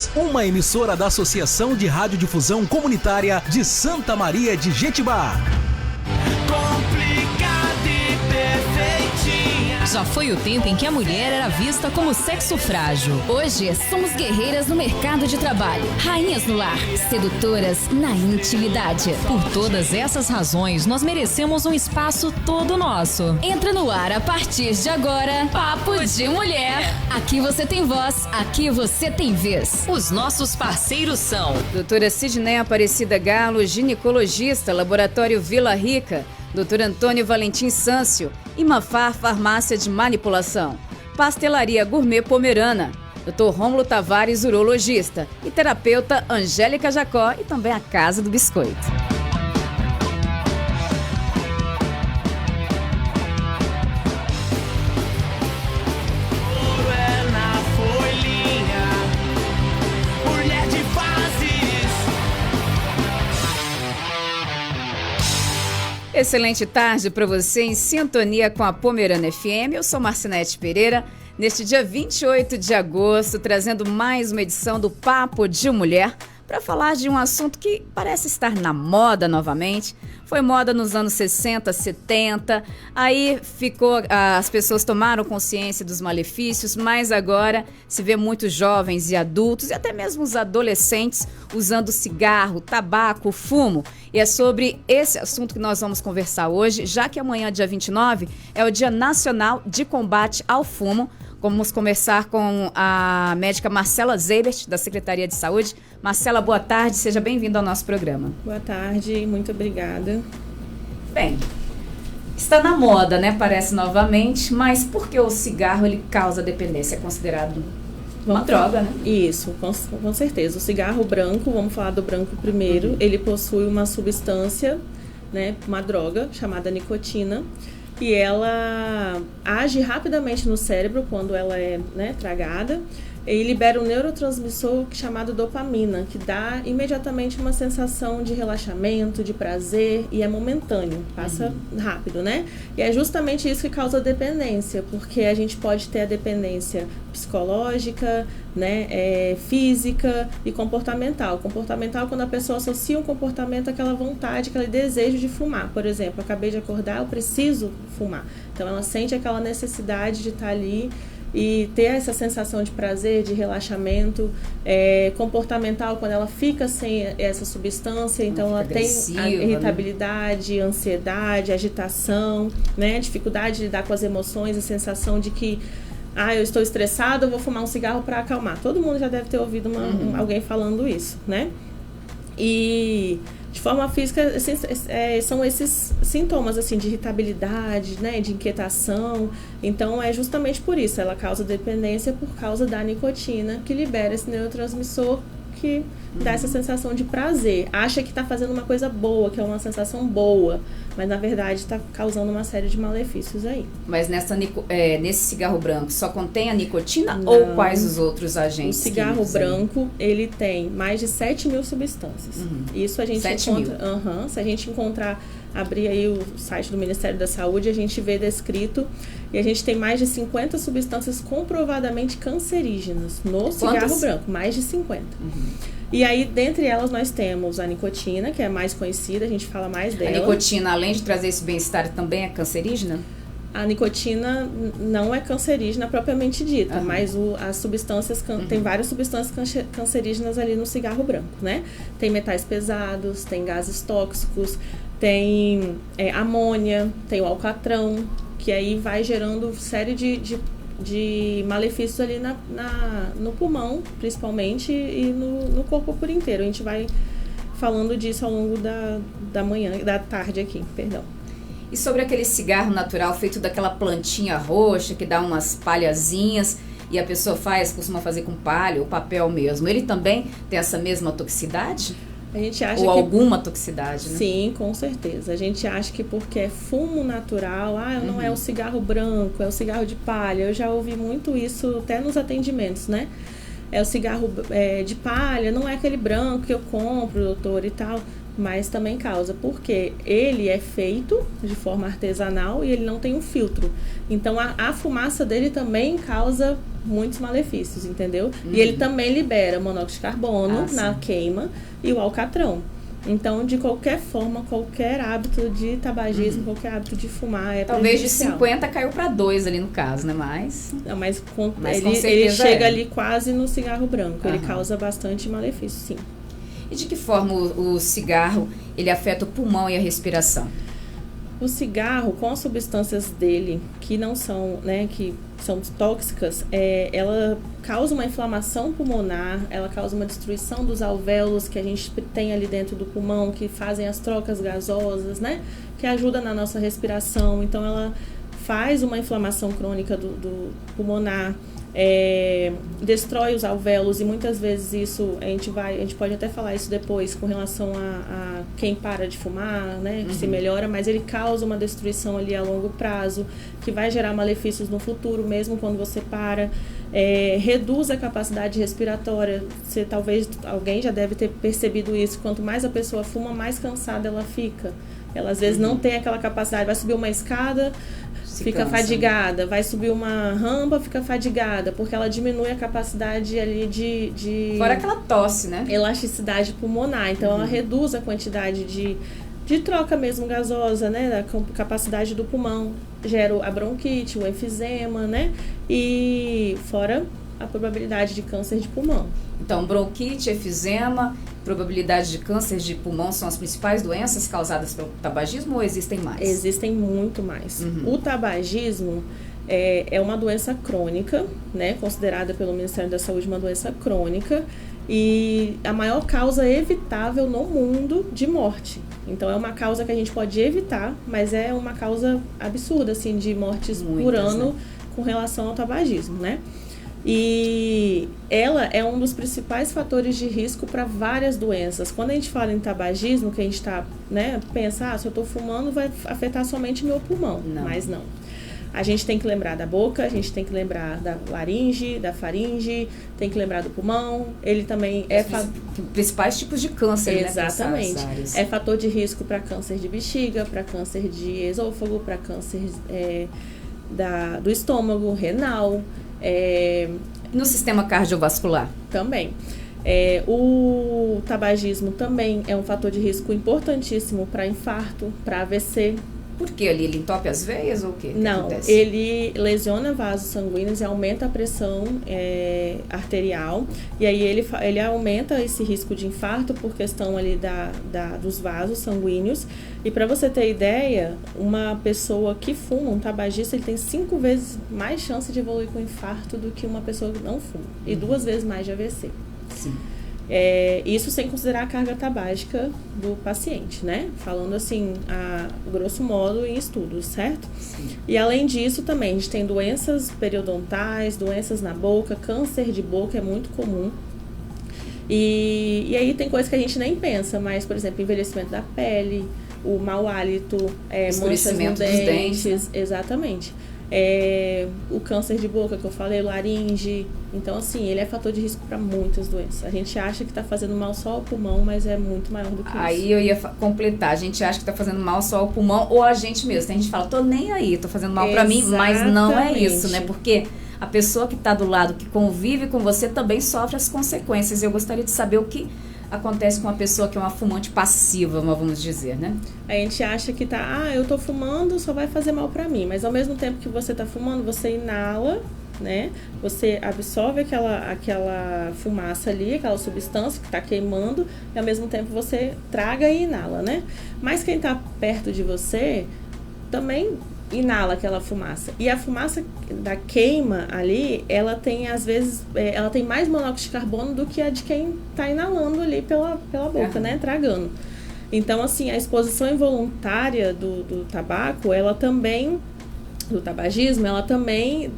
Voz, uma emissora da Associação de Radiodifusão Comunitária de Santa Maria de Jetibá. Já foi o tempo em que a mulher era vista como sexo frágil. Hoje, somos guerreiras no mercado de trabalho, rainhas no lar, sedutoras na intimidade. Por todas essas razões, nós merecemos um espaço todo nosso. Entra no ar a partir de agora, Papo de Mulher. Aqui você tem voz, aqui você tem vez. Os nossos parceiros são doutora Sidneia Aparecida Galo, ginecologista, Laboratório Vila Rica, Dr. Antônio Valentim Sâncio, Imafar Farmácia de Manipulação, Pastelaria Gourmet Pomerana, Dr. Rômulo Tavares, urologista, e terapeuta Angélica Jacó, e também a Casa do Biscoito. Excelente tarde para você em sintonia com a Pomerana FM. Eu sou Marcinete Pereira, neste dia 28 de agosto, trazendo mais uma edição do Papo de Mulher para falar de um assunto que parece estar na moda novamente. Foi moda nos anos 60, 70, aí as pessoas tomaram consciência dos malefícios, mas agora se vê muitos jovens e adultos e até mesmo os adolescentes usando cigarro, tabaco, fumo. E é sobre esse assunto que nós vamos conversar hoje, já que amanhã, dia 29, é o Dia Nacional de Combate ao Fumo. Vamos conversar com a médica Marcela Zeibert, da Secretaria de Saúde. Marcela, boa tarde, seja bem-vinda ao nosso programa. Boa tarde, muito obrigada. Bem, está na moda, né? Parece novamente, mas por que o cigarro ele causa dependência? É considerado uma droga, né? Isso, com certeza. O cigarro branco, vamos falar do branco primeiro, ele possui uma substância, né, uma droga chamada nicotina, e ela age rapidamente no cérebro quando ela é, né, tragada, e libera um neurotransmissor chamado dopamina, que dá imediatamente uma sensação de relaxamento, de prazer, e é momentâneo, passa rápido, né? E é justamente isso que causa dependência, porque a gente pode ter a dependência psicológica, né, física e comportamental. Comportamental, quando a pessoa associa um comportamento àquela vontade, aquele desejo de fumar. Por exemplo, acabei de acordar, eu preciso fumar. Então ela sente aquela necessidade de estar ali e ter essa sensação de prazer, de relaxamento. Comportamental, quando ela fica sem essa substância, então ela tem a irritabilidade, né? Ansiedade, agitação, né? Dificuldade de lidar com as emoções, a sensação de que eu estou estressado, eu vou fumar um cigarro para acalmar. Todo mundo já deve ter ouvido alguém falando isso, né? E de forma física, são esses sintomas assim, de irritabilidade, né, de inquietação. Então, é justamente por isso. Ela causa dependência por causa da nicotina, que libera esse neurotransmissor que dá essa sensação de prazer. Acha que está fazendo uma coisa boa, que é uma sensação boa, mas na verdade está causando uma série de malefícios aí. Mas nesse cigarro branco só contém a nicotina? Não. Ou quais os outros agentes? O cigarro branco, ele tem mais de 7.000 substâncias. Isso a gente 7.000? Se a gente encontrar, abrir aí o site do Ministério da Saúde, a gente vê descrito, e a gente tem mais de 50 substâncias comprovadamente cancerígenas no cigarro branco, mais de 50. E aí, dentre elas, nós temos a nicotina, que é a mais conhecida, a gente fala mais dela. A nicotina, além de trazer esse bem-estar, também é cancerígena? A nicotina não é cancerígena propriamente dita, mas as substâncias, tem várias substâncias cancerígenas ali no cigarro branco, né? Tem metais pesados, tem gases tóxicos, tem amônia, tem o alcatrão, que aí vai gerando série de malefícios ali no pulmão, principalmente, e no corpo por inteiro. A gente vai falando disso ao longo da tarde aqui, perdão. E sobre aquele cigarro natural feito daquela plantinha roxa que dá umas palhazinhas e a pessoa costuma fazer com palha ou papel mesmo, ele também tem essa mesma toxicidade? A gente acha ou alguma toxicidade, né? Sim, com certeza. A gente acha que porque é fumo natural, não é o cigarro branco, é o cigarro de palha. Eu já ouvi muito isso até nos atendimentos, né? é o cigarro de palha, não é aquele branco que eu compro, doutor, e tal, mas também causa, porque ele é feito de forma artesanal e ele não tem um filtro. Então, a fumaça dele também causa muitos malefícios, entendeu? E ele também libera monóxido de carbono na queima e o alcatrão. Então, de qualquer forma, qualquer hábito de tabagismo, qualquer hábito de fumar é talvez de prejudicial. 50 caiu para 2 ali no caso, né? Mas ele chega ali quase no cigarro branco. Ele causa bastante malefício, sim. E de que forma o cigarro ele afeta o pulmão e a respiração? O cigarro, com as substâncias dele que não são, né, que são tóxicas, ela causa uma inflamação pulmonar, ela causa uma destruição dos alvéolos que a gente tem ali dentro do pulmão, que fazem as trocas gasosas, né, que ajuda na nossa respiração. Então, ela faz uma inflamação crônica do pulmonar, destrói os alvéolos, e muitas vezes isso a gente pode até falar isso depois com relação a quem para de fumar, né, que se melhora, mas ele causa uma destruição ali a longo prazo, que vai gerar malefícios no futuro, mesmo quando você para. Reduz a capacidade respiratória. Talvez alguém já deve ter percebido isso, quanto mais a pessoa fuma, mais cansada ela fica. Ela às vezes não tem aquela capacidade, vai subir uma escada, fica fadigada, vai subir uma rampa, fica fadigada, porque ela diminui a capacidade ali de fora aquela tosse, né? Elasticidade pulmonar. Então, ela reduz a quantidade de troca mesmo gasosa, né? Da capacidade do pulmão. Gera a bronquite, o enfisema, né? E fora a probabilidade de câncer de pulmão. Então, bronquite, enfisema, probabilidade de câncer de pulmão são as principais doenças causadas pelo tabagismo ou existem mais? Existem muito mais. O tabagismo é uma doença crônica, né, considerada pelo Ministério da Saúde uma doença crônica, e a maior causa evitável no mundo de morte. Então, é uma causa que a gente pode evitar, mas é uma causa absurda, assim, de mortes por ano, né, com relação ao tabagismo, né? E ela é um dos principais fatores de risco para várias doenças. Quando a gente fala em tabagismo, que a gente está, né, pensa, se eu estou fumando vai afetar somente meu pulmão. Não. Mas não. A gente tem que lembrar da boca, a gente tem que lembrar da laringe, da faringe, tem que lembrar do pulmão. Ele também principais tipos de câncer, né? Exatamente. É fator de risco para câncer de bexiga, para câncer de esôfago, para câncer do estômago, renal. No sistema cardiovascular? Também. O tabagismo também é um fator de risco importantíssimo para infarto, para AVC. Por que ali? Ele entope as veias ou o quê? Não, ele lesiona vasos sanguíneos e aumenta a pressão arterial. E aí ele aumenta esse risco de infarto por questão ali dos vasos sanguíneos. E para você ter ideia, uma pessoa que fuma, um tabagista, ele tem 5 vezes mais chance de evoluir com infarto do que uma pessoa que não fuma. E 2 vezes mais de AVC. Sim. Isso sem considerar a carga tabágica do paciente, né? Falando assim, a grosso modo, em estudos, certo? Sim. E além disso também, a gente tem doenças periodontais, doenças na boca, câncer de boca é muito comum. E aí tem coisas que a gente nem pensa, mas, por exemplo, envelhecimento da pele, o mau hálito, manchas nos dentes. Exatamente. O câncer de boca que eu falei, laringe. Então, assim, ele é fator de risco para muitas doenças. A gente acha que está fazendo mal só ao pulmão, mas é muito maior do que isso. Aí eu ia completar. A gente acha que está fazendo mal só ao pulmão ou a gente mesmo. Tem gente que fala, tô nem aí, tô fazendo mal para mim, mas não é isso, né? Porque a pessoa que está do lado, que convive com você, também sofre as consequências. Eu gostaria de saber o que acontece com uma pessoa que é uma fumante passiva, vamos dizer, né? A gente acha que eu tô fumando, só vai fazer mal pra mim. Mas ao mesmo tempo que você tá fumando, você inala, né? Você absorve aquela fumaça ali, aquela substância que tá queimando, e ao mesmo tempo você traga e inala, né? Mas quem tá perto de você também inala aquela fumaça. E a fumaça da queima ali, ela tem, às vezes, ela tem mais monóxido de carbono do que a de quem está inalando ali pela boca, né? Tragando. Então, assim, a exposição involuntária do tabaco, ela também, do tabagismo, ela também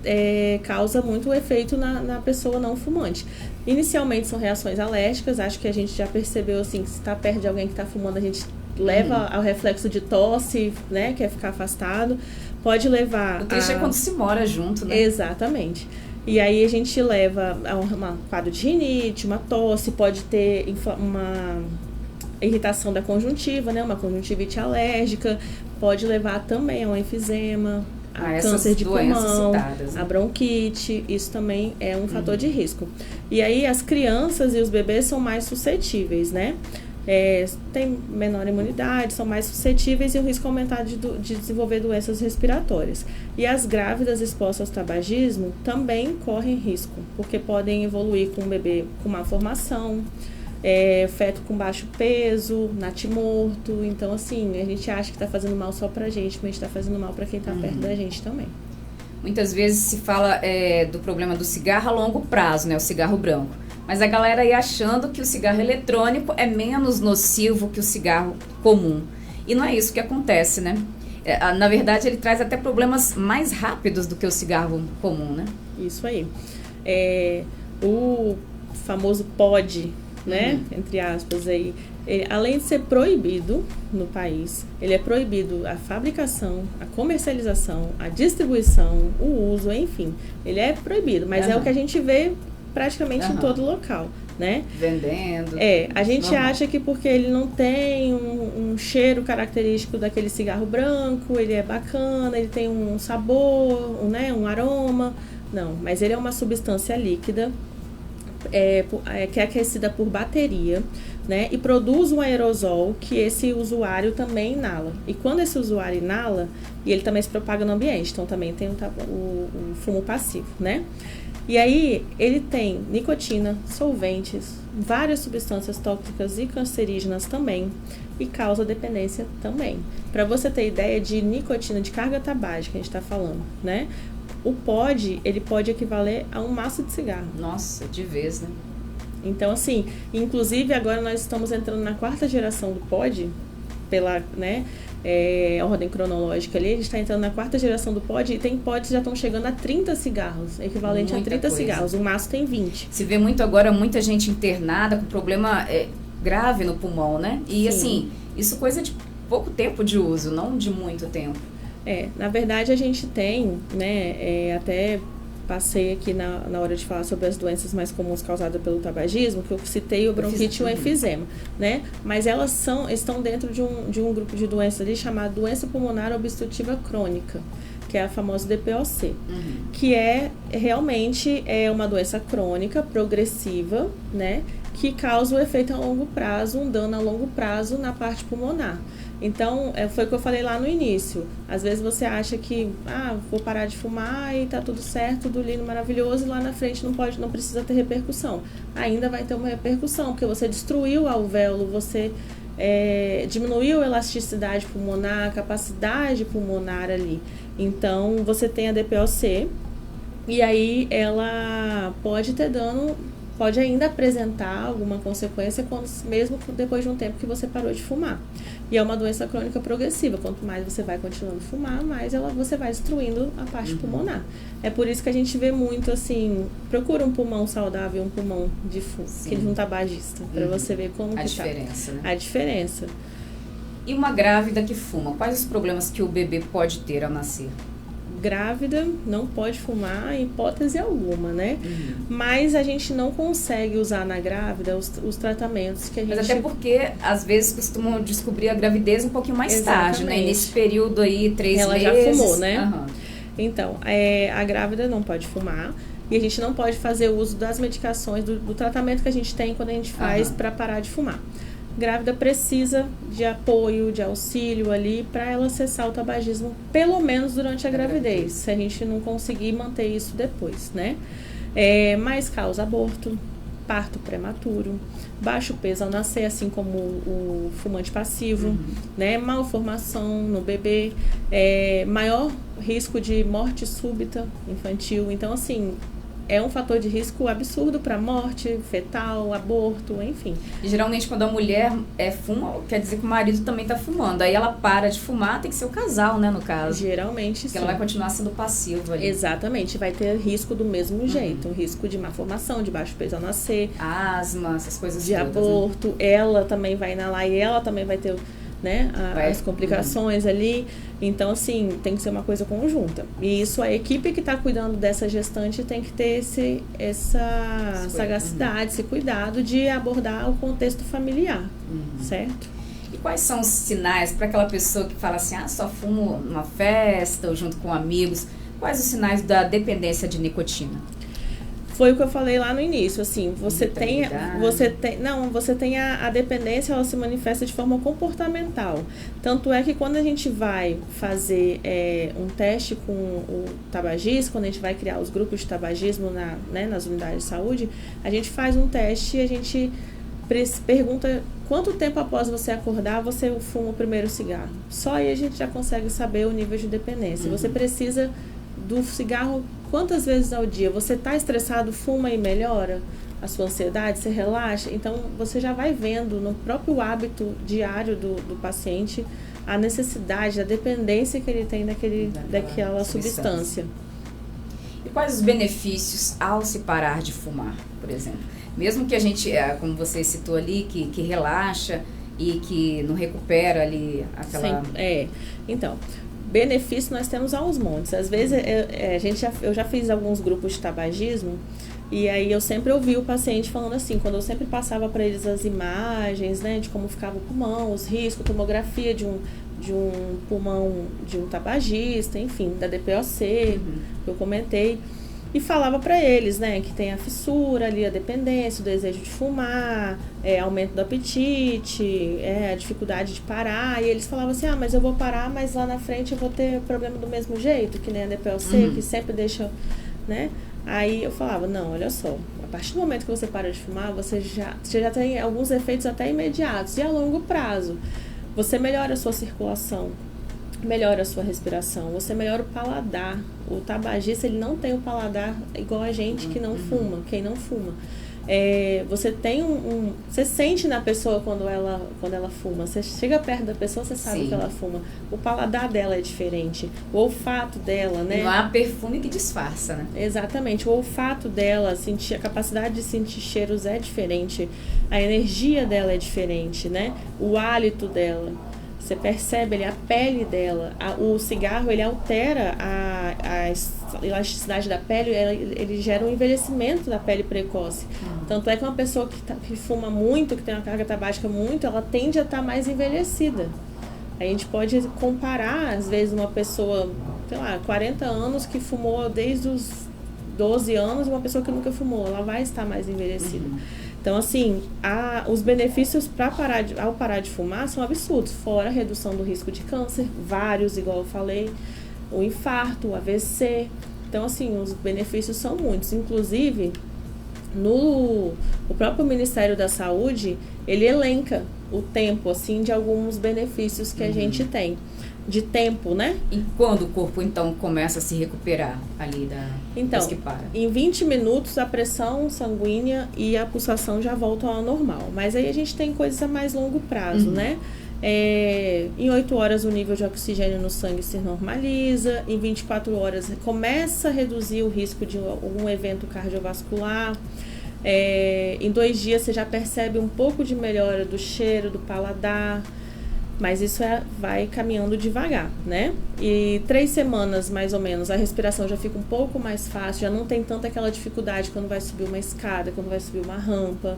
causa muito efeito na pessoa não fumante. Inicialmente são reações alérgicas, acho que a gente já percebeu, assim, que se está perto de alguém que está fumando, a gente leva ao reflexo de tosse, né, que é ficar afastado. Pode levar o triste é quando se mora junto, né? Exatamente. E aí a gente leva a um quadro de rinite, uma tosse, pode ter uma irritação da conjuntiva, né? Uma conjuntivite alérgica, pode levar também a um enfisema, a câncer de pulmão, citadas, né? A bronquite, isso também é um fator de risco. E aí as crianças e os bebês são mais suscetíveis, né? Tem menor imunidade, são mais suscetíveis e o risco aumentado de desenvolver doenças respiratórias. E as grávidas expostas ao tabagismo também correm risco, porque podem evoluir com um bebê com má formação, feto com baixo peso, natimorto. Então, assim, a gente acha que está fazendo mal só pra gente, mas está fazendo mal para quem está perto da gente também. Muitas vezes se fala do problema do cigarro a longo prazo, né? O cigarro branco. Mas a galera aí achando que o cigarro eletrônico é menos nocivo que o cigarro comum. E não é isso que acontece, né? Na verdade, ele traz até problemas mais rápidos do que o cigarro comum, né? Isso aí. O famoso pod, né? Entre aspas aí. Além de ser proibido no país, ele é proibido a fabricação, a comercialização, a distribuição, o uso, enfim. Ele é proibido, mas é o que a gente vê praticamente em todo local, né? Vendendo. A gente acha que porque ele não tem um cheiro característico daquele cigarro branco, ele é bacana, ele tem um sabor, né? Um aroma. Não, mas ele é uma substância líquida, que é aquecida por bateria, né? E produz um aerosol que esse usuário também inala. E quando esse usuário inala, e ele também se propaga no ambiente, então também tem o fumo passivo, né? E aí, ele tem nicotina, solventes, várias substâncias tóxicas e cancerígenas também, e causa dependência também. Para você ter ideia de nicotina, de carga tabágica, a gente está falando, né? O pod, ele pode equivaler a um maço de cigarro. Nossa, de vez, né? Então, assim, inclusive agora nós estamos entrando na 4ª geração do pod, pela, né, ordem cronológica ali, a gente está entrando na 4ª geração do pod e tem pods que já estão chegando a 30 cigarros, equivalente a 30 cigarros, o maço tem 20. Se vê muito agora, muita gente internada com problema grave no pulmão, né? E assim, isso coisa de pouco tempo de uso, não de muito tempo. Na verdade a gente tem, né, até passei aqui na hora de falar sobre as doenças mais comuns causadas pelo tabagismo, que eu citei o bronquite e o enfisema, né? Mas elas estão dentro de um grupo de doenças ali chamado doença pulmonar obstrutiva crônica, que é a famosa DPOC, que realmente uma doença crônica, progressiva, né? Que causa o efeito a longo prazo, um dano a longo prazo na parte pulmonar. Então, foi o que eu falei lá no início. Às vezes você acha que, vou parar de fumar e tá tudo certo, tudo lindo, maravilhoso, e lá na frente não precisa ter repercussão. Ainda vai ter uma repercussão, porque você destruiu o alvéolo, você diminuiu a elasticidade pulmonar, a capacidade pulmonar ali. Então, você tem a DPOC, e aí ela pode ter dano, pode ainda apresentar alguma consequência mesmo depois de um tempo que você parou de fumar. E é uma doença crônica progressiva. Quanto mais você vai continuando a fumar, mais você vai destruindo a parte pulmonar. É por isso que a gente vê muito assim, procura um pulmão saudável, um pulmão de fumo, aquele um tabagista, para você ver como a diferença, né? A diferença. E uma grávida que fuma, quais os problemas que o bebê pode ter ao nascer? Grávida não pode fumar em hipótese alguma, né? Mas a gente não consegue usar na grávida os tratamentos que a gente... Mas até porque, às vezes, costumam descobrir a gravidez um pouquinho mais tarde, né? E nesse período aí, 3 meses... Ela já fumou, né? Então, a grávida não pode fumar e a gente não pode fazer uso das medicações, do tratamento que a gente tem quando a gente faz para parar de fumar. Grávida precisa de apoio, de auxílio ali para ela cessar o tabagismo, pelo menos durante a gravidez, se a gente não conseguir manter isso depois, né? Mas causa aborto, parto prematuro, baixo peso ao nascer, assim como o fumante passivo, né? Malformação no bebê, maior risco de morte súbita infantil. Então, assim, é um fator de risco absurdo para morte fetal, aborto, enfim. E geralmente quando a mulher fuma, quer dizer que o marido também está fumando. Aí ela para de fumar, tem que ser o casal, né, no caso. Geralmente, porque ela vai continuar sendo passiva ali. Exatamente, vai ter risco do mesmo jeito. Risco de malformação, de baixo peso ao nascer. Asma, essas coisas de todas, aborto. Né? Ela também vai inalar e ela também vai ter né, as complicações ali. Então, assim, tem que ser uma coisa conjunta. E isso, a equipe que está cuidando dessa gestante tem que ter essa sagacidade, esse cuidado de abordar o contexto familiar, certo? E quais são os sinais para aquela pessoa que fala assim, só fumo numa festa ou junto com amigos? Quais os sinais da dependência de nicotina? Foi o que eu falei lá no início, assim, você tem a dependência, ela se manifesta de forma comportamental. Tanto é que quando a gente vai fazer um teste com o tabagismo, quando a gente vai criar os grupos de tabagismo nas unidades de saúde, a gente faz um teste e a gente pergunta quanto tempo após você acordar você fuma o primeiro cigarro. Só aí a gente já consegue saber o nível de dependência. Você precisa do cigarro quantas vezes ao dia? Você está estressado, fuma e melhora a sua ansiedade, você relaxa? Então, você já vai vendo no próprio hábito diário do paciente a necessidade, a dependência que ele tem daquela substância. E quais os benefícios ao se parar de fumar, por exemplo? Mesmo que a gente, como você citou ali, que relaxa e que não recupera ali aquela... Então... benefício nós temos aos montes. Às vezes eu já fiz alguns grupos de tabagismo e aí eu sempre ouvi o paciente falando assim, quando eu sempre passava para eles as imagens, né, de como ficava o pulmão, os riscos, tomografia de um pulmão de um tabagista, enfim, da DPOC, que eu comentei. E falava para eles, né, que tem a fissura ali, a dependência, o desejo de fumar, aumento do apetite, a dificuldade de parar. E eles falavam assim, mas eu vou parar, mas lá na frente eu vou ter problema do mesmo jeito, que nem a DPOC, que sempre deixa, né? Aí eu falava, não, olha só, a partir do momento que você para de fumar, você já tem alguns efeitos até imediatos e a longo prazo. Você melhora a sua circulação, melhora a sua respiração, você melhora o paladar. O tabagista, ele não tem o paladar igual a gente que não fuma, quem não fuma. Você tem você sente na pessoa quando ela fuma, você chega perto da pessoa, você sabe que ela fuma. O paladar dela é diferente, o olfato dela, né? Não há perfume que disfarça, né? Exatamente, o olfato dela, a capacidade de sentir cheiros é diferente, a energia dela é diferente, né? O hálito dela. Você percebe ali a pele dela, o cigarro ele altera a elasticidade da pele, ele gera um envelhecimento da pele precoce. Tanto é que uma pessoa que fuma muito, que tem uma carga tabágica muito, ela tende a estar mais envelhecida. A gente pode comparar, às vezes, uma pessoa, 40 anos que fumou desde os 12 anos, uma pessoa que nunca fumou, ela vai estar mais envelhecida. Então, assim, os benefícios ao parar de fumar são absurdos. Fora a redução do risco de câncer, vários, igual eu falei, o infarto, o AVC. Então, assim, os benefícios são muitos. Inclusive, o próprio Ministério da Saúde, ele elenca o tempo, assim, de alguns benefícios que a gente tem. De tempo, né? E quando o corpo, então, começa a se recuperar ali depois que para? Em 20 minutos, a pressão sanguínea e a pulsação já voltam ao normal. Mas aí a gente tem coisas a mais longo prazo, né? Em 8 horas, o nível de oxigênio no sangue se normaliza. Em 24 horas, começa a reduzir o risco de algum evento cardiovascular. Em 2 dias, você já percebe um pouco de melhora do cheiro, do paladar. Mas isso vai caminhando devagar, né? E 3 semanas, mais ou menos, a respiração já fica um pouco mais fácil, já não tem tanta aquela dificuldade quando vai subir uma escada, quando vai subir uma rampa.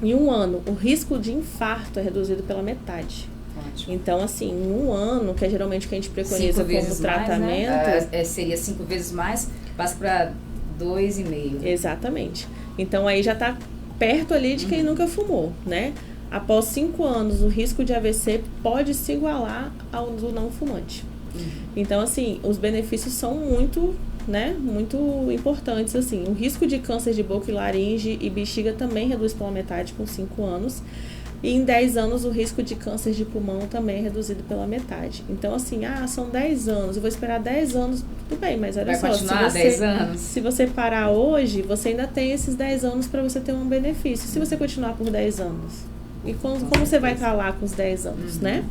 Em 1 ano, o risco de infarto é reduzido pela metade. Ótimo. Então, assim, em 1 ano, que é geralmente o que a gente preconiza como tratamento... Mais, né? Seria 5 vezes mais, passa para 2,5. Exatamente. Então, aí já está perto ali de quem nunca fumou, né? Após 5 anos, o risco de AVC pode se igualar ao do não fumante. Então, assim, os benefícios são muito importantes, assim. O risco de câncer de boca e laringe e bexiga também reduz pela metade com 5 anos. E em 10 anos, o risco de câncer de pulmão também é reduzido pela metade. Então, assim, são 10 anos, eu vou esperar 10 anos, tudo bem, mas olha vai só, continuar 10 anos. Se você parar hoje, você ainda tem esses 10 anos para você ter um benefício. Se você continuar por 10 anos... E como você vai estar lá com os 10 anos, né?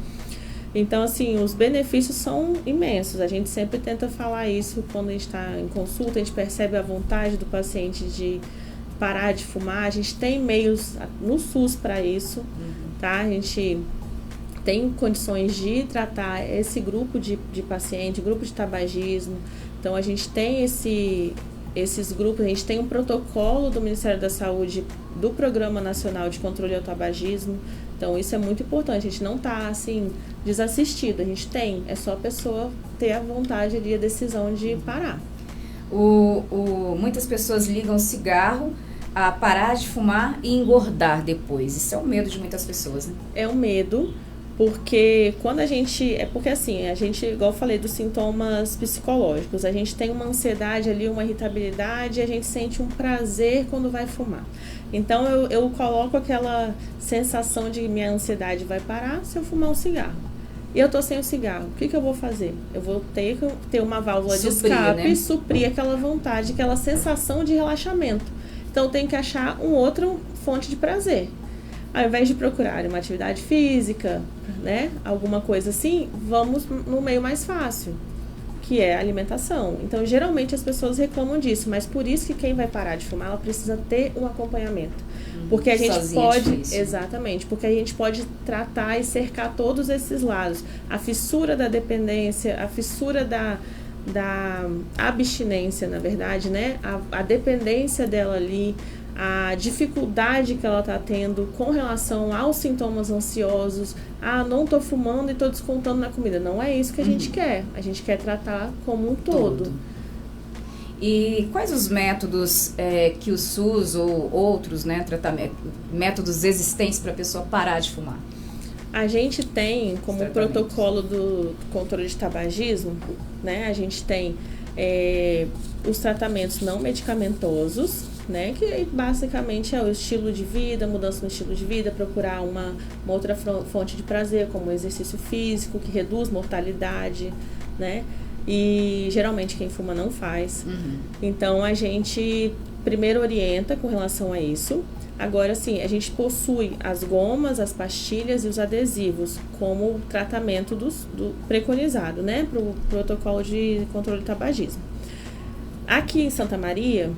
Então, assim, os benefícios são imensos. A gente sempre tenta falar isso quando a gente está em consulta, a gente percebe a vontade do paciente de parar de fumar. A gente tem meios no SUS para isso, tá? A gente tem condições de tratar esse grupo de paciente, grupo de tabagismo. Então, a gente tem esses grupos, a gente tem um protocolo do Ministério da Saúde, do Programa Nacional de Controle ao Tabagismo. Então, isso é muito importante, a gente não está, assim, desassistido, a gente tem, é só a pessoa ter a vontade ali, a decisão de parar. Muitas pessoas ligam o cigarro a parar de fumar e engordar depois. Isso é o medo de muitas pessoas, né? É um medo, porque quando a gente... É porque assim, a gente, igual eu falei dos sintomas psicológicos, a gente tem uma ansiedade ali, uma irritabilidade, e a gente sente um prazer quando vai fumar. Então eu coloco aquela sensação de minha ansiedade vai parar se eu fumar um cigarro. E eu tô sem o cigarro, o que eu vou fazer? Eu vou ter uma válvula de escape, né? Suprir aquela vontade, aquela sensação de relaxamento. Então eu tenho que achar uma outra fonte de prazer. Ao invés de procurar uma atividade física, né, alguma coisa assim, vamos no meio mais fácil, que é a alimentação. Então, geralmente as pessoas reclamam disso, mas por isso que quem vai parar de fumar, ela precisa ter um acompanhamento. Porque a gente pode, exatamente, porque a gente pode tratar e cercar todos esses lados. A fissura da dependência, a fissura da abstinência, na verdade, né? A dependência dela ali, a dificuldade que ela está tendo com relação aos sintomas ansiosos. Não estou fumando e estou descontando na comida. Não é isso que a gente quer. A gente quer tratar como um todo. E quais os métodos que o SUS ou outros, né, métodos existentes para a pessoa parar de fumar? A gente tem como protocolo do controle de tabagismo, né? A gente tem os tratamentos não medicamentosos, né? Que basicamente é o estilo de vida, mudança no estilo de vida, procurar uma outra fonte de prazer, como o exercício físico, que reduz mortalidade, né? E geralmente quem fuma não faz. Então a gente primeiro orienta com relação a isso. Agora sim, a gente possui as gomas, as pastilhas e os adesivos como tratamento do preconizado, né, para o protocolo de controle do tabagismo. Aqui em Santa Maria,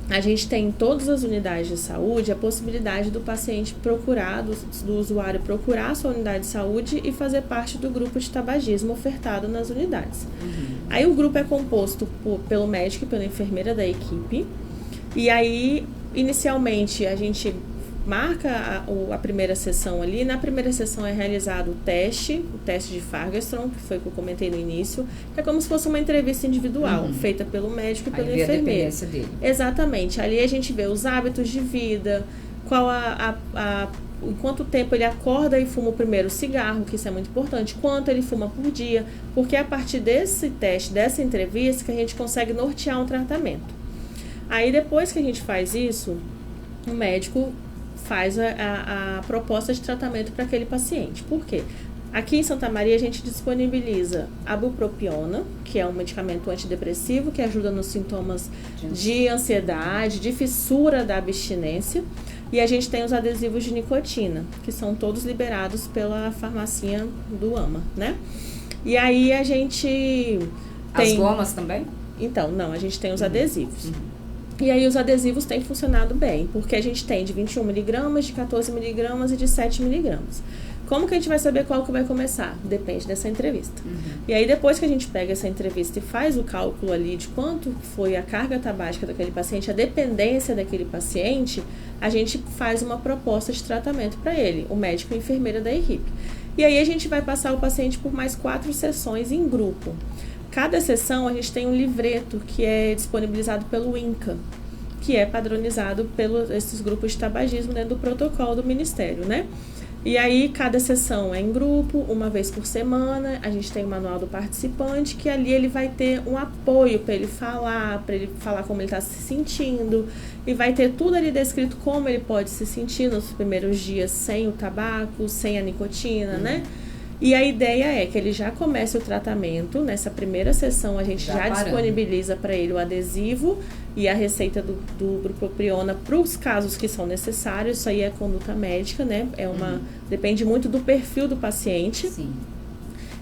a gente tem em todas as unidades de saúde a possibilidade do paciente procurar, do usuário procurar a sua unidade de saúde e fazer parte do grupo de tabagismo ofertado nas unidades. Aí o grupo é composto pelo médico e pela enfermeira da equipe. E aí, inicialmente, a gente marca a primeira sessão ali. Na primeira sessão é realizado o teste de Fagerstrom, que foi o que eu comentei no início, que é como se fosse uma entrevista individual, feita pelo médico e pela enfermeira. A dependência dele. Exatamente. Ali a gente vê os hábitos de vida, em quanto tempo ele acorda e fuma o primeiro cigarro, que isso é muito importante, quanto ele fuma por dia, porque é a partir desse teste, dessa entrevista, que a gente consegue nortear um tratamento. Aí depois que a gente faz isso, o médico faz a proposta de tratamento para aquele paciente. Por quê? Aqui em Santa Maria a gente disponibiliza a bupropiona, que é um medicamento antidepressivo que ajuda nos sintomas de ansiedade, de fissura da abstinência. E a gente tem os adesivos de nicotina, que são todos liberados pela farmacinha do AMA, né? E aí a gente tem... As gomas também? Então, não, a gente tem os adesivos. E aí os adesivos têm funcionado bem, porque a gente tem de 21 mg, de 14 mg e de 7 mg. Como que a gente vai saber qual que vai começar? Depende dessa entrevista. E aí depois que a gente pega essa entrevista e faz o cálculo ali de quanto foi a carga tabágica daquele paciente, a dependência daquele paciente, a gente faz uma proposta de tratamento para ele, o médico e a enfermeira da equipe. E aí a gente vai passar o paciente por mais 4 sessões em grupo. Cada sessão a gente tem um livreto que é disponibilizado pelo INCA, que é padronizado pelos esses grupos de tabagismo dentro do protocolo do Ministério, né? E aí cada sessão é em grupo, uma vez por semana, a gente tem o manual do participante, que ali ele vai ter um apoio para ele falar como ele está se sentindo, e vai ter tudo ali descrito como ele pode se sentir nos primeiros dias sem o tabaco, sem a nicotina, né? E a ideia é que ele já comece o tratamento. Nessa primeira sessão a gente já disponibiliza para ele o adesivo e a receita do bupropiona para os casos que são necessários. Isso aí é conduta médica, né? Depende muito do perfil do paciente. Sim.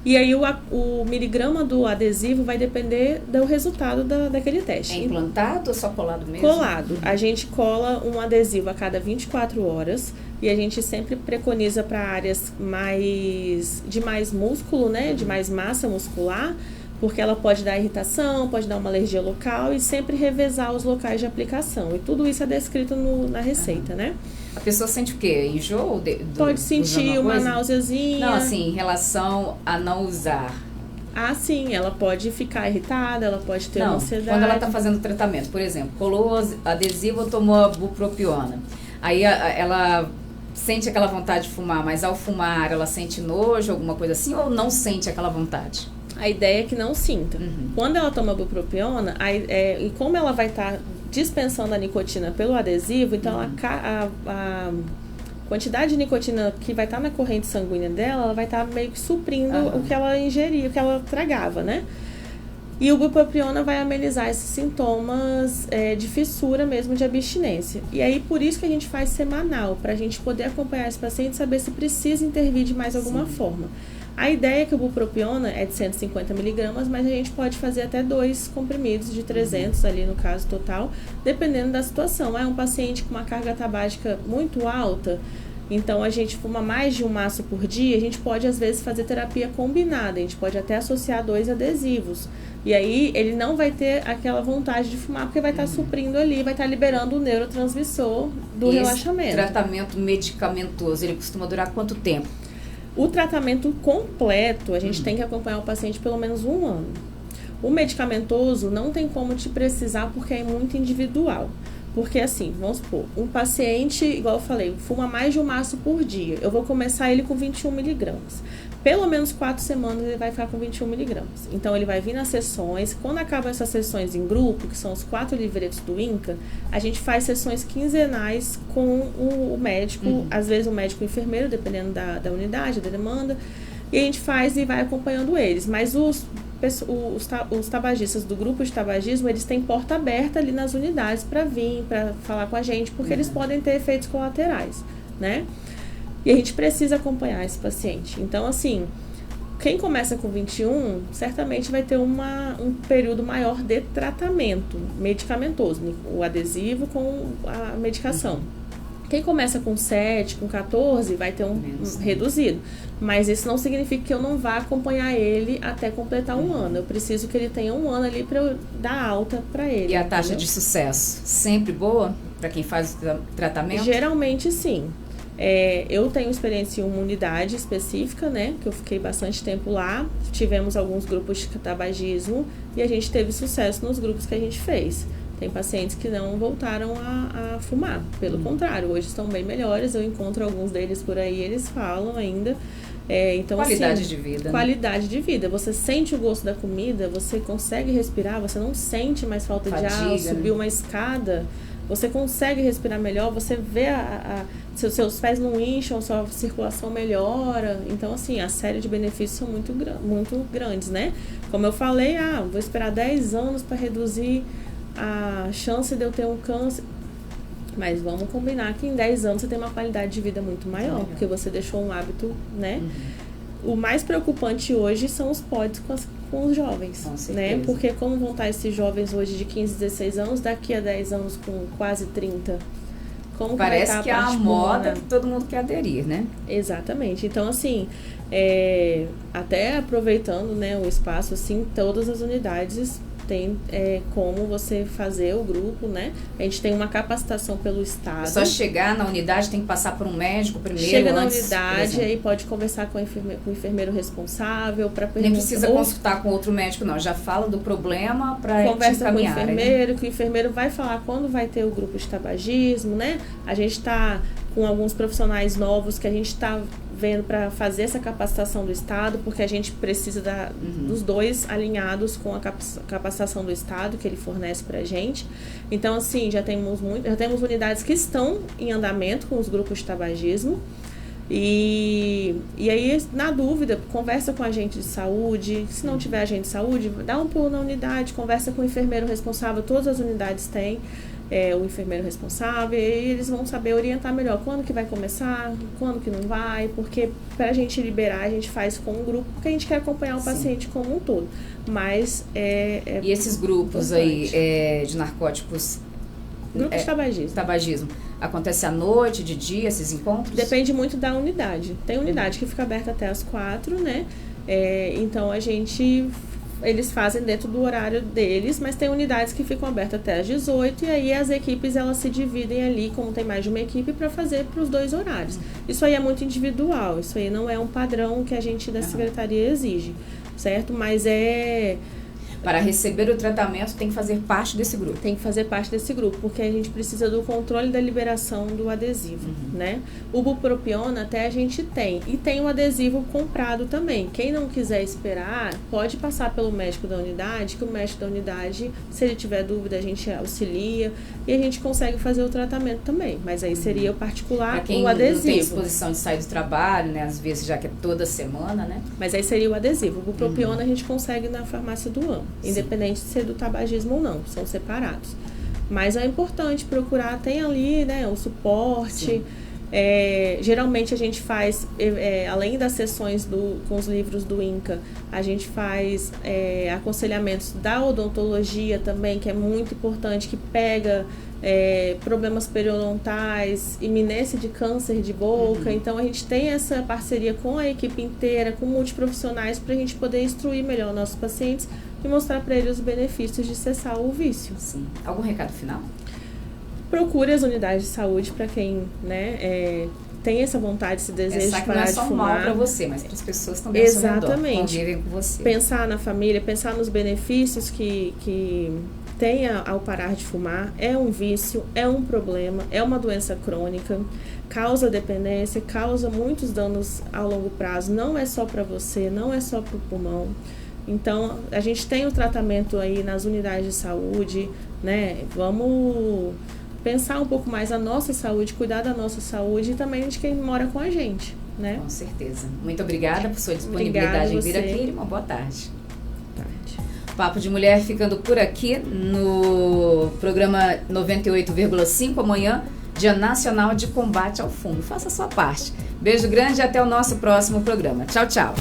E aí o miligrama do adesivo vai depender do resultado daquele teste. É implantado ou só colado mesmo? Colado. A gente cola um adesivo a cada 24 horas e a gente sempre preconiza para áreas de mais músculo, né? De mais massa muscular, porque ela pode dar irritação, pode dar uma alergia local e sempre revezar os locais de aplicação. E tudo isso é descrito na receita, né? A pessoa sente o quê? Enjoo? Pode sentir uma náuseazinha. Não, assim, em relação a não usar. Ah, sim, ela pode ficar irritada, ela pode ter uma ansiedade. Quando ela está fazendo tratamento, por exemplo, colou adesivo ou tomou a bupropiona. Aí ela sente aquela vontade de fumar, mas ao fumar ela sente nojo, alguma coisa assim, ou não sente aquela vontade? A ideia é que não sinta. Quando ela toma bupropiona, e como ela vai estar dispensando a nicotina pelo adesivo, então a quantidade de nicotina que vai estar na corrente sanguínea dela, ela vai estar meio que suprindo o que ela ingeria, o que ela tragava, né? E o bupropiona vai amenizar esses sintomas de fissura mesmo, de abstinência. E aí, por isso que a gente faz semanal, para a gente poder acompanhar esse paciente e saber se precisa intervir de mais alguma forma. A ideia é que o bupropiona é de 150 miligramas, mas a gente pode fazer até 2 comprimidos de 300 ali no caso total, dependendo da situação. É um paciente com uma carga tabágica muito alta, então a gente fuma mais de um maço por dia, a gente pode às vezes fazer terapia combinada, a gente pode até associar 2 adesivos. E aí ele não vai ter aquela vontade de fumar, porque vai estar suprindo ali, vai estar liberando o neurotransmissor do relaxamento. Esse tratamento medicamentoso, ele costuma durar quanto tempo? O tratamento completo, a gente tem que acompanhar o paciente pelo menos 1 ano. O medicamentoso não tem como te precisar porque é muito individual. Porque assim, vamos supor, um paciente, igual eu falei, fuma mais de um maço por dia. Eu vou começar ele com 21 miligramas. Pelo menos 4 semanas ele vai ficar com 21 miligramas. Então ele vai vir nas sessões. Quando acabam essas sessões em grupo, que são os 4 livretos do INCA, a gente faz sessões quinzenais com o médico, às vezes o médico enfermeiro, dependendo da unidade, da demanda. E a gente faz e vai acompanhando eles. Mas os tabagistas do grupo de tabagismo, eles têm porta aberta ali nas unidades para vir, para falar com a gente, porque eles podem ter efeitos colaterais, né? E a gente precisa acompanhar esse paciente. Então, assim, quem começa com 21, certamente vai ter um período maior de tratamento medicamentoso, o adesivo com a medicação. Quem começa com 7, com 14, vai ter um reduzido. Mas isso não significa que eu não vá acompanhar ele até completar 1 ano. Eu preciso que ele tenha 1 ano ali para eu dar alta para ele. E a taxa de sucesso? Sempre boa para quem faz o tratamento? Geralmente, sim. Eu tenho experiência em uma unidade específica, né? Que eu fiquei bastante tempo lá. Tivemos alguns grupos de tabagismo e a gente teve sucesso nos grupos que a gente fez. Tem pacientes que não voltaram a fumar. Pelo contrário, hoje estão bem melhores. Eu encontro alguns deles por aí, eles falam ainda. Então, qualidade assim, de vida. Qualidade de vida. Você sente o gosto da comida, você consegue respirar, você não sente mais falta de ar, subir uma escada. Você consegue respirar melhor, você vê seus pés não incham, sua circulação melhora. Então, assim, a série de benefícios são muito grandes, né? Como eu falei, vou esperar 10 anos para reduzir a chance de eu ter um câncer. Mas vamos combinar que em 10 anos você tem uma qualidade de vida muito maior, porque você deixou um hábito, né? O mais preocupante hoje são os pódios com os jovens, né? Porque como vão estar esses jovens hoje de 15, 16 anos, daqui a 10 anos com quase 30, como parece que é a moda que todo mundo quer aderir, né? Exatamente. Então, assim, até aproveitando, né, o espaço, assim, todas as unidades tem como você fazer o grupo, né? A gente tem uma capacitação pelo Estado. Só chegar na unidade tem que passar por um médico primeiro. Chega na unidade e pode conversar com o enfermeiro responsável para perguntar. Nem precisa consultar com outro médico, não. Já fala do problema para conversa com o enfermeiro, né? Que o enfermeiro vai falar quando vai ter o grupo de tabagismo, né? A gente está com alguns profissionais novos que a gente está vendo para fazer essa capacitação do Estado, porque a gente precisa dos dois alinhados com a capacitação do Estado que ele fornece para a gente. Então, assim, já temos unidades que estão em andamento com os grupos de tabagismo. E aí, na dúvida, conversa com o agente de saúde. Se não tiver agente de saúde, dá um pulo na unidade, conversa com o enfermeiro responsável, todas as unidades têm. o enfermeiro responsável, e eles vão saber orientar melhor quando que vai começar, quando que não vai, porque para a gente liberar, a gente faz com um grupo, porque a gente quer acompanhar o paciente como um todo. Mas E esses grupos importante. aí de narcóticos... Grupo de tabagismo. Tabagismo. Acontece à noite, de dia, esses encontros? Depende muito da unidade. Tem unidade que fica aberta até as 4, né? Então eles fazem dentro do horário deles, mas tem unidades que ficam abertas até as 18 e aí as equipes elas se dividem ali, como tem mais de uma equipe, para fazer para os 2 horários. Isso aí é muito individual, isso aí não é um padrão que a gente da secretaria exige, certo? Mas Para receber o tratamento tem que fazer parte desse grupo. Tem que fazer parte desse grupo, porque a gente precisa do controle da liberação do adesivo, né? O bupropiona até a gente tem. E tem um adesivo comprado também. Quem não quiser esperar, pode passar pelo médico da unidade, que o médico da unidade, se ele tiver dúvida, a gente auxilia e a gente consegue fazer o tratamento também. Mas aí seria o particular, Pra quem o adesivo. não tem disposição de sair do trabalho, né? Às vezes, já que é toda semana, né? Mas aí seria o adesivo. O bupropiona a gente consegue na farmácia do AMO. Independente de ser do tabagismo ou não, são separados. Mas é importante procurar, tem ali, né, o suporte. Geralmente a gente faz, além das sessões com os livros do INCA, a gente faz aconselhamentos da odontologia também, que é muito importante, que pega problemas periodontais, iminência de câncer de boca. Então a gente tem essa parceria com a equipe inteira, com multiprofissionais, para a gente poder instruir melhor nossos pacientes e mostrar para eles os benefícios de cessar o vício. Sim. Algum recado final? Procure as unidades de saúde para quem, né, tem essa vontade, esse desejo de parar de fumar. Não é só mal para você, mas para as pessoas também. Exatamente. Convivem com você. Pensar na família, pensar nos benefícios que tem ao parar de fumar. É um vício, é um problema, é uma doença crônica, causa dependência, causa muitos danos a longo prazo. Não é só para você, não é só para o pulmão. Então, a gente tem o tratamento aí nas unidades de saúde, né? Vamos pensar um pouco mais a nossa saúde, cuidar da nossa saúde e também de quem mora com a gente, né? Com certeza. Muito obrigada por sua disponibilidade em vir aqui e uma boa tarde. Papo de Mulher ficando por aqui no programa 98,5 amanhã, Dia Nacional de Combate ao Fumo. Faça a sua parte. Beijo grande e até o nosso próximo programa. Tchau, tchau.